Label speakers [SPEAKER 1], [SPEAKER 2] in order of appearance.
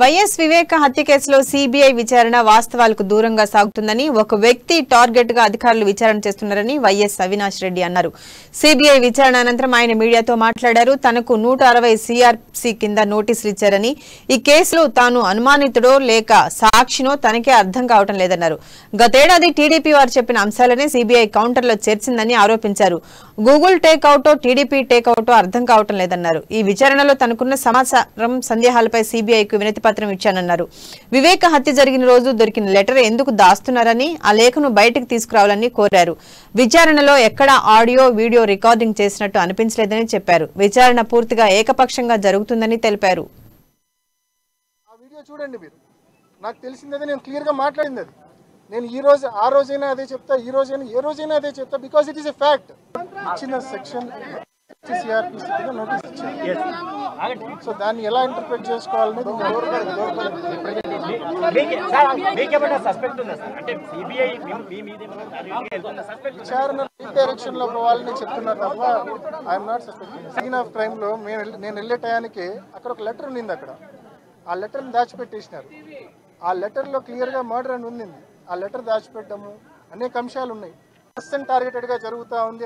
[SPEAKER 1] YS వివేక హత్య కేసులో CBI విచారణ వాస్తవాలకు దూరంగా సాగుతుందని ఒక వ్యక్తి టార్గెట్ గా అధికారులు విచారణ చేస్తున్నారని వైఎస్ అవినాష్ రెడ్డి అన్నారు. సీబీఐ విచారణ అనంతరం ఆయన మీడియాతో మాట్లాడారు. తనకు 160 సిఆర్పీసీ కింద నోటీసులు ఇచ్చారని, ఈ కేసులో తాను అనుమానితుడో లేక సాక్షినో తనకే అర్థం కావటం లేదన్నారు. గతేడాది టీడీపీ వారు చెప్పిన అంశాలనే సీబీఐ కౌంటర్లో చేర్చిందని ఆరోపించారు. గూగుల్ టేక్అవుటో టీడీపీ టేక్అవుటో అర్థం కావటం లేదన్నారు. ఈ విచారణలో తనకున్న సమాచారం సందేహాలపై సీబీఐకు వినతి పత్రం ఇచ్చానన్నారు. వివేక హత్య జరిగిన రోజు దొరికిన లెటర్ ఎందుకు దాస్తున్నారని, ఆ లేఖను బయటకు తీసుకురావాలని కోరారు. విచారణలో ఎక్కడ ఆడియో వీడియో రికార్డింగ్ చేసినట్టు అనిపించలేదని చెప్పారు. విచారణ పూర్తిగా ఏకపక్షంగా జరుగుతుందని తెలిపారు.
[SPEAKER 2] చూడండి, మీరు నాకు తెలిసిందే, నేను క్లియర్ గా మాట్లాడింది అది. నేను ఈ రోజు ఆ రోజైనా అదే చెప్తా, ఈ రోజైనా ఏ రోజైనా అదే చెప్తా, because it is a fact. ఇచ్చిన సెక్షన్ సిఆర్పీసీ కింద నోటీస్ ఇచ్చారు. సో దాన్ని ఎలా ఇంటర్ప్రిట్ చేసుకోవాలనేది విచారణ డైరెక్షన్ లో పోవాలని చెప్తున్నారు తప్ప I'm not suspecting. Scene of crime లో నేను వెళ్ళే టయానికి అక్కడ ఒక లెటర్ ఉండింది. అక్కడ ఆ లెటర్ని దాచిపెట్టేసినారు. ఆ లెటర్లో క్లియర్గా మర్డర్ అని ఉంది. ఆ లెటర్ దాచిపెట్టడము అనేక అంశాలు ఉన్నాయి. టార్గెటెడ్గా జరుగుతూ ఉంది.